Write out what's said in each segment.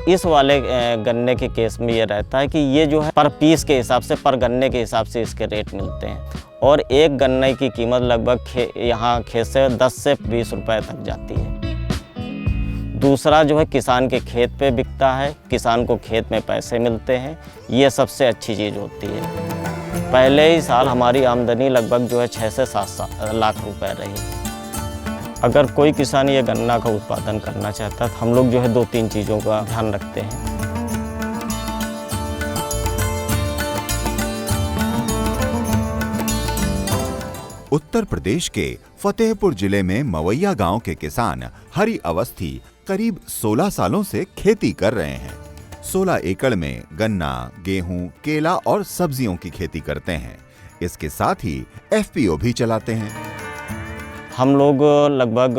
इस वाले गन्ने के केस में ये रहता है कि ये जो है पर पीस के हिसाब से, पर गन्ने के हिसाब से इसके रेट मिलते हैं और एक गन्ने की कीमत लगभग यहाँ खेत से 10 से 20 रुपए तक जाती है। दूसरा जो है किसान के खेत पे बिकता है, किसान को खेत में पैसे मिलते हैं, ये सबसे अच्छी चीज़ होती है। पहले ही साल हमारी आमदनी लगभग जो है 6 से 7 लाख रुपए रही। अगर कोई किसान ये गन्ना का उत्पादन करना चाहता है तो हम लोग जो है 2-3 चीज़ों का ध्यान रखते हैं। उत्तर प्रदेश के फतेहपुर जिले में मवैया गांव के किसान हरि अवस्थी करीब 16 सालों से खेती कर रहे हैं। 16 एकड़ में गन्ना, गेहूं, केला और सब्जियों की खेती करते हैं। इसके साथ ही एफपीओ भी चलाते हैं। हम लोग लगभग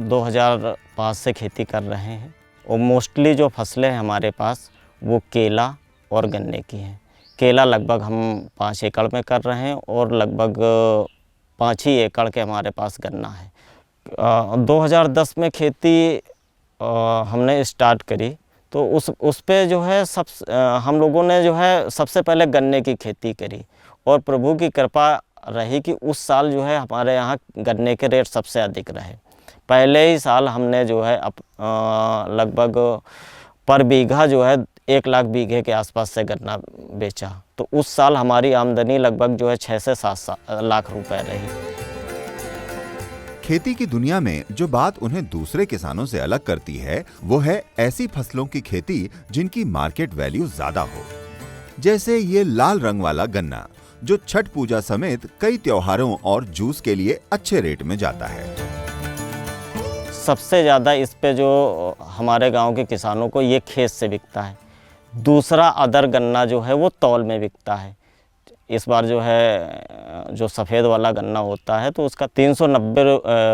2005 से खेती कर रहे हैं और मोस्टली जो फसलें हैं हमारे पास वो केला और गन्ने की हैं। केला लगभग हम 5 एकड़ में कर रहे हैं और लगभग 5 ही एकड़ के हमारे पास गन्ना है। 2010 में खेती हमने स्टार्ट करी तो उस पे जो है हम लोगों ने जो है सबसे पहले गन्ने की खेती करी और प्रभु की कृपा रही कि उस साल जो है हमारे यहाँ गन्ने के रेट सबसे अधिक रहे। पहले ही साल हमने जो है लगभग पर बीघा जो है 1 लाख बीघे के आसपास से गन्ना बेचा, तो उस साल हमारी आमदनी लगभग जो है 6 से 7 लाख रुपए रही। खेती की दुनिया में जो बात उन्हें दूसरे किसानों से अलग करती है वो है ऐसी फसलों की खेती जिनकी मार्केट वैल्यू ज्यादा हो। जैसे ये लाल रंग वाला गन्ना जो छठ पूजा समेत कई त्योहारों और जूस के लिए अच्छे रेट में जाता है। सबसे ज़्यादा इस पे जो हमारे गांव के किसानों को ये खेत से बिकता है। दूसरा अदर गन्ना जो है वो तौल में बिकता है। इस बार जो है जो सफ़ेद वाला गन्ना होता है तो उसका 390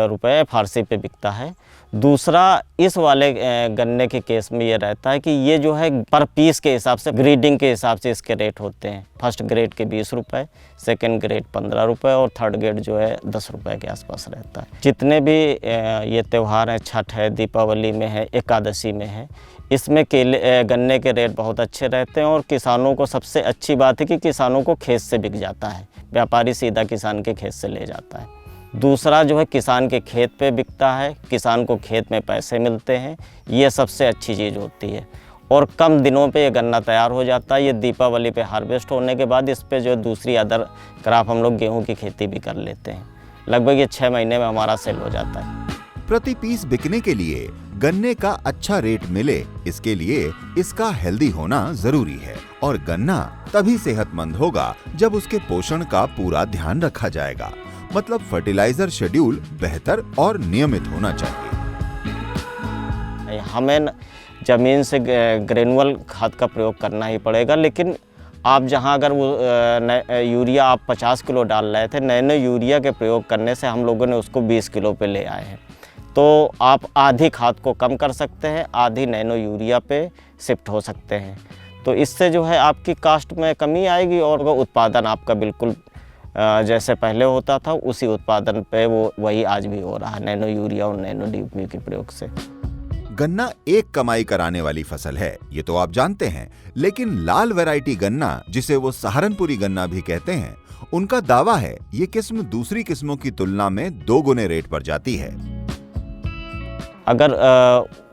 रुपये फारसी पे बिकता है। दूसरा इस वाले गन्ने के केस में ये रहता है कि ये जो है पर पीस के हिसाब से, ग्रेडिंग के हिसाब से इसके रेट होते हैं। फर्स्ट ग्रेड के 20 रुपये, सेकेंड ग्रेड 15 रुपये और थर्ड ग्रेड जो है 10 रुपये के आसपास रहता है। जितने भी ये त्यौहार हैं, छठ है, दीपावली में है, एकादशी में है, इसमें गन्ने के रेट बहुत अच्छे रहते हैं और किसानों को सबसे अच्छी बात है कि किसानों को खेत से बिक जाता है। व्यापारी सीधा किसान के खेत से ले जाता है। दूसरा जो है किसान के खेत पे बिकता है, किसान को खेत में पैसे मिलते हैं, ये सबसे अच्छी चीज़ होती है। और कम दिनों पे ये गन्ना तैयार हो जाता है। ये दीपावली पे हार्वेस्ट होने के बाद इस पे जो दूसरी अदर क्रॉप हम लोग गेहूं की खेती भी कर लेते हैं। लगभग ये 6 महीने में हमारा सेल हो जाता है। प्रति पीस बिकने के लिए गन्ने का अच्छा रेट मिले, इसके लिए इसका हेल्दी होना जरूरी है और गन्ना तभी सेहतमंद होगा जब उसके पोषण का पूरा ध्यान रखा जाएगा। मतलब फर्टिलाइजर शेड्यूल बेहतर और नियमित होना चाहिए। हमें जमीन से ग्रेनुअल खाद का प्रयोग करना ही पड़ेगा, लेकिन आप जहां अगर वो यूरिया आप 50 किलो डाल रहे थे, नैनो यूरिया के प्रयोग करने से हम लोगों ने उसको 20 किलो पे ले आए हैं। तो आप आधी खाद को कम कर सकते हैं, आधी नैनो यूरिया पे शिफ्ट हो सकते हैं। तो इससे जो है आपकी कास्ट में कमी आएगी और वो उत्पादन आपका बिल्कुल जैसे पहले होता था उसी उत्पादन पे वही आज भी हो रहा है, नैनो यूरिया और नैनो डीपी के प्रयोग से। गन्ना एक कमाई कराने वाली फसल है, ये तो आप जानते हैं, लेकिन लाल वैरायटी गन्ना, जिसे वो सहारनपुरी गन्ना भी कहते हैं, उनका दावा है ये किस्म दूसरी किस्मों की तुलना में 2 गुने रेट पर जाती है। अगर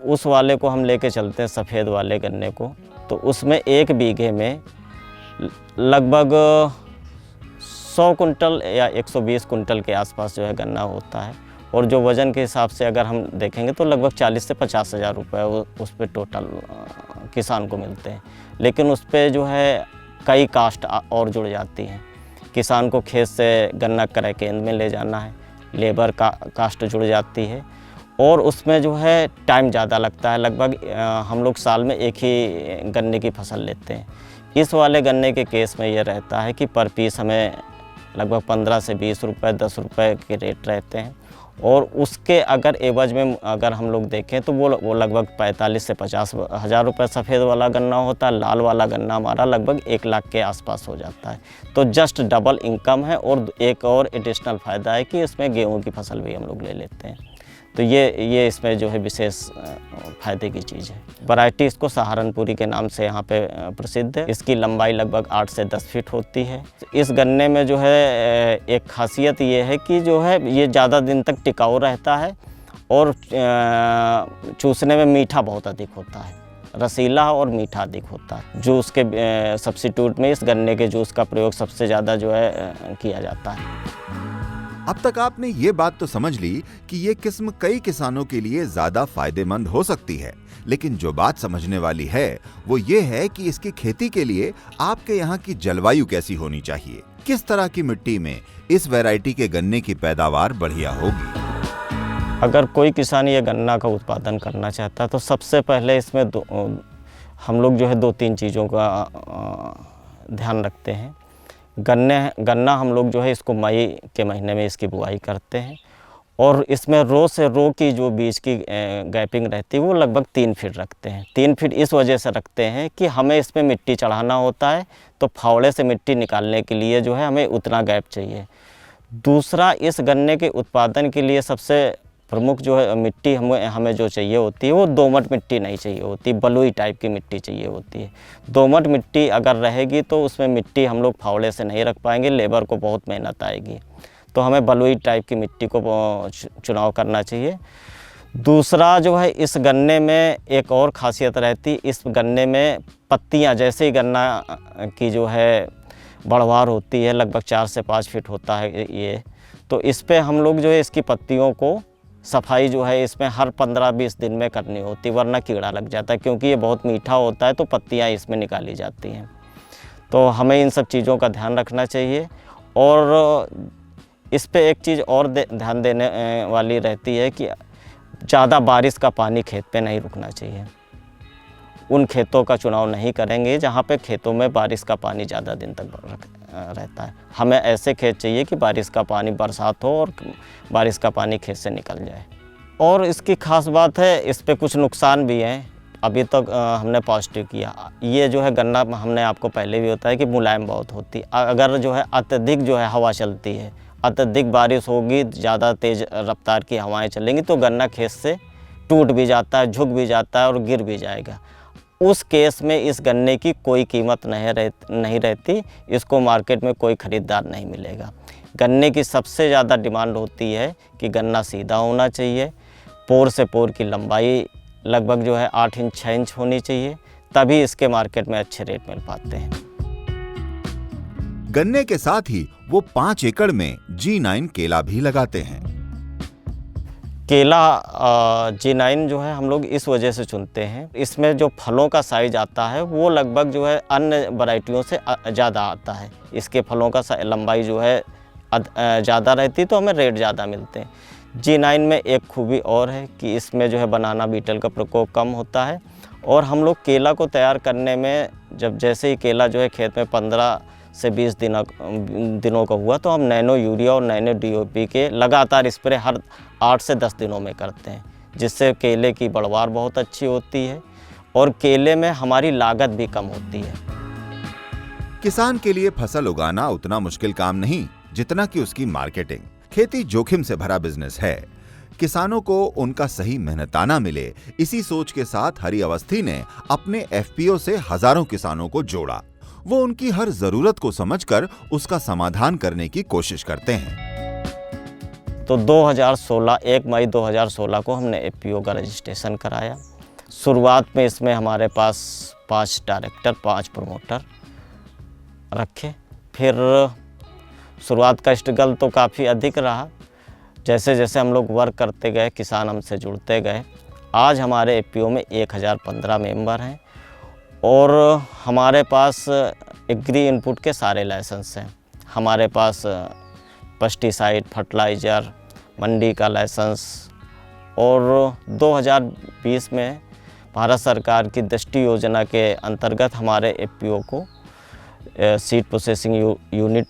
उस वाले को हम लेके चलते हैं, सफ़ेद वाले गन्ने को, तो उसमें 1 बीघे में लगभग 100 कुंटल या 120 कुंटल के आसपास जो है गन्ना होता है और जो वज़न के हिसाब से अगर हम देखेंगे तो लगभग 40 से 50 हज़ार रुपये उस पर टोटल किसान को मिलते हैं। लेकिन उस पर जो है कई कास्ट और जुड़ जाती हैं। किसान को खेत से गन्ना क्रय केंद्र में ले जाना है, लेबर का कास्ट जुड़ जाती है और उसमें जो है टाइम ज़्यादा लगता है। लगभग हम लोग साल में एक ही गन्ने की फसल लेते हैं। इस वाले गन्ने के केस में ये रहता है कि पर पीस हमें लगभग 15 से 20 रुपये, 10 रुपये के रेट रहते हैं और उसके अगर एवज में अगर हम लोग देखें तो वो लगभग 45 से 50 हज़ार रुपये सफ़ेद वाला गन्ना होता है। लाल वाला गन्ना हमारा लगभग 1 लाख के आसपास हो जाता है। तो जस्ट डबल इनकम है और एक और एडिशनल फ़ायदा है कि इसमें गेहूं की फसल भी हम लोग ले लेते हैं। तो ये इसमें जो है विशेष फ़ायदे की चीज़ है। वैरायटी इसको सहारनपुरी के नाम से यहाँ पे प्रसिद्ध है। इसकी लंबाई लगभग 8 से 10 फीट होती है। इस गन्ने में जो है एक खासियत ये है कि जो है ये ज़्यादा दिन तक टिकाऊ रहता है और चूसने में मीठा बहुत अधिक होता है, रसीला और मीठा अधिक होता है। जूस के सब्स्टिट्यूट में इस गन्ने के जूस का प्रयोग सबसे ज़्यादा जो है किया जाता है। अब तक आपने ये बात तो समझ ली कि ये किस्म कई किसानों के लिए ज्यादा फायदेमंद हो सकती है, लेकिन जो बात समझने वाली है वो ये है कि इसकी खेती के लिए आपके यहाँ की जलवायु कैसी होनी चाहिए, किस तरह की मिट्टी में इस वैरायटी के गन्ने की पैदावार बढ़िया होगी। अगर कोई किसान ये गन्ना का उत्पादन करना चाहता है तो सबसे पहले इसमें हम लोग जो है 2-3 चीज़ों का ध्यान रखते हैं। गन्ना हम लोग जो है इसको मई के महीने में इसकी बुआई करते हैं और इसमें रो से रो की जो बीज की गैपिंग रहती है वो लगभग 3 फीट रखते हैं। 3 फीट इस वजह से रखते हैं कि हमें इसमें मिट्टी चढ़ाना होता है, तो फावड़े से मिट्टी निकालने के लिए जो है हमें उतना गैप चाहिए। दूसरा, इस गन्ने के उत्पादन के लिए सबसे प्रमुख जो है मिट्टी हमें जो चाहिए होती है वो दोमट मिट्टी नहीं चाहिए होती, बलुई टाइप की मिट्टी चाहिए होती है। दोमट मिट्टी अगर रहेगी तो उसमें मिट्टी हम लोग फावड़े से नहीं रख पाएंगे, लेबर को बहुत मेहनत आएगी, तो हमें बलुई टाइप की मिट्टी को चुनाव करना चाहिए। दूसरा जो है इस गन्ने में एक और ख़ासियत रहती, इस गन्ने में पत्तियाँ, जैसे ही गन्ना की जो है बढ़वार होती है लगभग 4 से 5 फीट होता है ये, तो इस पर हम लोग जो है इसकी पत्तियों को सफाई जो है इसमें हर 15-20 दिन में करनी होती, वरना कीड़ा लग जाता है, क्योंकि ये बहुत मीठा होता है तो पत्तियां इसमें निकाली जाती हैं। तो हमें इन सब चीज़ों का ध्यान रखना चाहिए। और इस पे एक चीज़ और ध्यान देने वाली रहती है कि ज़्यादा बारिश का पानी खेत पे नहीं रुकना चाहिए। उन खेतों का चुनाव नहीं करेंगे जहाँ पे खेतों में बारिश का पानी ज़्यादा दिन तक रहता है। हमें ऐसे खेत चाहिए कि बारिश का पानी, बरसात हो और बारिश का पानी खेत से निकल जाए। और इसकी ख़ास बात है, इस पे कुछ नुकसान भी हैं। अभी तक हमने पॉजिटिव किया। ये जो है गन्ना, हमने आपको पहले भी बताया कि मुलायम बहुत होती है। अगर जो है अत्यधिक जो है हवा चलती है, अत्यधिक बारिश होगी, ज़्यादा तेज़ रफ्तार की हवाएँ चलेंगी तो गन्ना खेत से टूट भी जाता है, झुक भी जाता है और गिर भी जाएगा। उस केस में इस गन्ने की कोई कीमत नहीं रहती, इसको मार्केट में कोई ख़रीदार नहीं मिलेगा। गन्ने की सबसे ज़्यादा डिमांड होती है कि गन्ना सीधा होना चाहिए, पोर से पोर की लंबाई लगभग जो है 8 इंच 6 इंच होनी चाहिए, तभी इसके मार्केट में अच्छे रेट मिल पाते हैं। गन्ने के साथ ही वो 5 एकड़ में G9 केला भी लगाते हैं। केला G9 जो है हम लोग इस वजह से चुनते हैं, इसमें जो फलों का साइज आता है वो लगभग जो है अन्य वैरायटियों से ज़्यादा आता है। इसके फलों का लंबाई जो है ज़्यादा रहती तो हमें रेट ज़्यादा मिलते हैं। G9 में एक खूबी और है कि इसमें जो है बनाना बीटल का प्रकोप कम होता है। और हम लोग केला को तैयार करने में जैसे ही केला जो है खेत में 15 से 20 दिनों का हुआ तो हम नैनो यूरिया और नैनो DOP के लगातार स्प्रे हर 8 से 10 दिनों में करते हैं, जिससे केले की बढ़वार बहुत अच्छी होती है और केले में हमारी लागत भी कम होती है। किसान के लिए फसल उगाना उतना मुश्किल काम नहीं जितना कि उसकी मार्केटिंग। खेती जोखिम से भरा बिजनेस है। किसानों को उनका सही मेहनताना मिले, इसी सोच के साथ हरि अवस्थी ने अपने FPO से हजारों किसानों को जोड़ा। वो उनकी हर जरूरत को समझकर उसका समाधान करने की कोशिश करते हैं। तो 1 मई 2016 को हमने FPO का रजिस्ट्रेशन कराया। शुरुआत में इसमें हमारे पास 5 डायरेक्टर, 5 प्रमोटर रखे। फिर शुरुआत का स्ट्रगल तो काफ़ी अधिक रहा। जैसे जैसे हम लोग वर्क करते गए, किसान हमसे जुड़ते गए। आज हमारे FPO में 1015 मेंबर हैं और हमारे पास एग्री इनपुट के सारे लाइसेंस हैं। हमारे पास पेस्टिसाइड, फर्टिलाइज़र, मंडी का लाइसेंस, और 2020 में भारत सरकार की दृष्टि योजना के अंतर्गत हमारे FPO को सीड प्रोसेसिंग यूनिट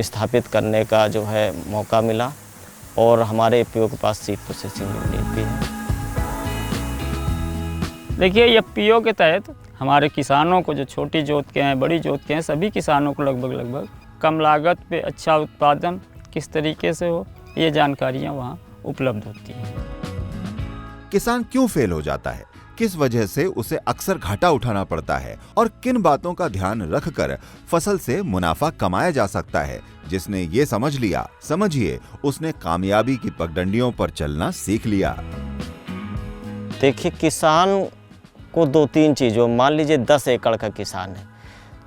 स्थापित करने का जो है मौका मिला और हमारे FPO के पास सीड प्रोसेसिंग यूनिट भी है। देखिए, FPO के तहत हमारे किसानों को, जो छोटी जोत के हैं, बड़ी जोत के हैं, सभी किसानों को लगभग कम लागत पे अच्छा उत्पादन किस तरीके से हो, ये जानकारियाँ वहाँ उपलब्ध होती है। किसान क्यों फेल हो जाता है, किस वजह से उसे अक्सर घाटा उठाना पड़ता है और किन बातों का ध्यान रखकर फसल से मुनाफा कमाया जा सकता है। जिसने ये समझ लिया, समझिए उसने कामयाबी की पगडंडियों पर चलना सीख लिया। देखिए, किसान को 2-3 चीज़ों, मान लीजिए 10 एकड़ का किसान है,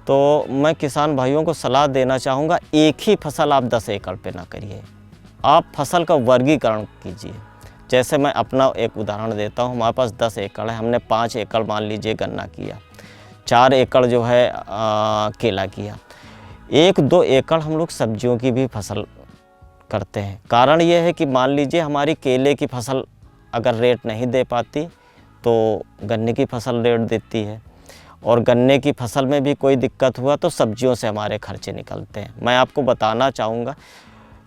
तो मैं किसान भाइयों को सलाह देना चाहूँगा, एक ही फसल आप 10 एकड़ पे ना करिए, आप फसल का वर्गीकरण कीजिए। जैसे मैं अपना एक उदाहरण देता हूँ, हमारे पास 10 एकड़ है, हमने 5 एकड़ मान लीजिए गन्ना किया, 4 एकड़ जो है केला किया, 1-2 एकड़ हम लोग सब्जियों की भी फसल करते हैं। कारण ये है कि मान लीजिए हमारी केले की फसल अगर रेट नहीं दे पाती तो गन्ने की फसल रेट देती है, और गन्ने की फसल में भी कोई दिक्कत हुआ तो सब्जियों से हमारे खर्चे निकलते हैं। मैं आपको बताना चाहूँगा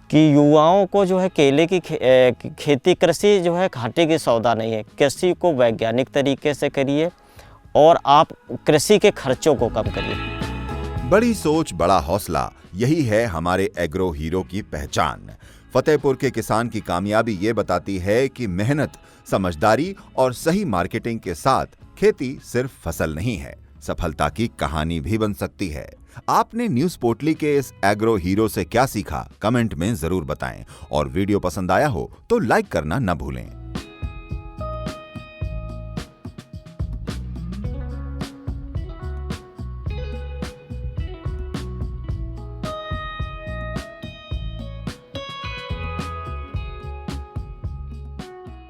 कि युवाओं को जो है केले की खेती, कृषि जो है घाटे की सौदा नहीं है। कृषि को वैज्ञानिक तरीके से करिए और आप कृषि के खर्चों को कम करिए। बड़ी सोच, बड़ा हौसला, यही है हमारे एग्रो हीरो की पहचान। फतेहपुर के किसान की कामयाबी ये बताती है कि मेहनत, समझदारी और सही मार्केटिंग के साथ खेती सिर्फ फसल नहीं है, सफलता की कहानी भी बन सकती है। आपने न्यूज़ पोटली के इस एग्रो हीरो से क्या सीखा, कमेंट में जरूर बताएं और वीडियो पसंद आया हो तो लाइक करना न भूलें।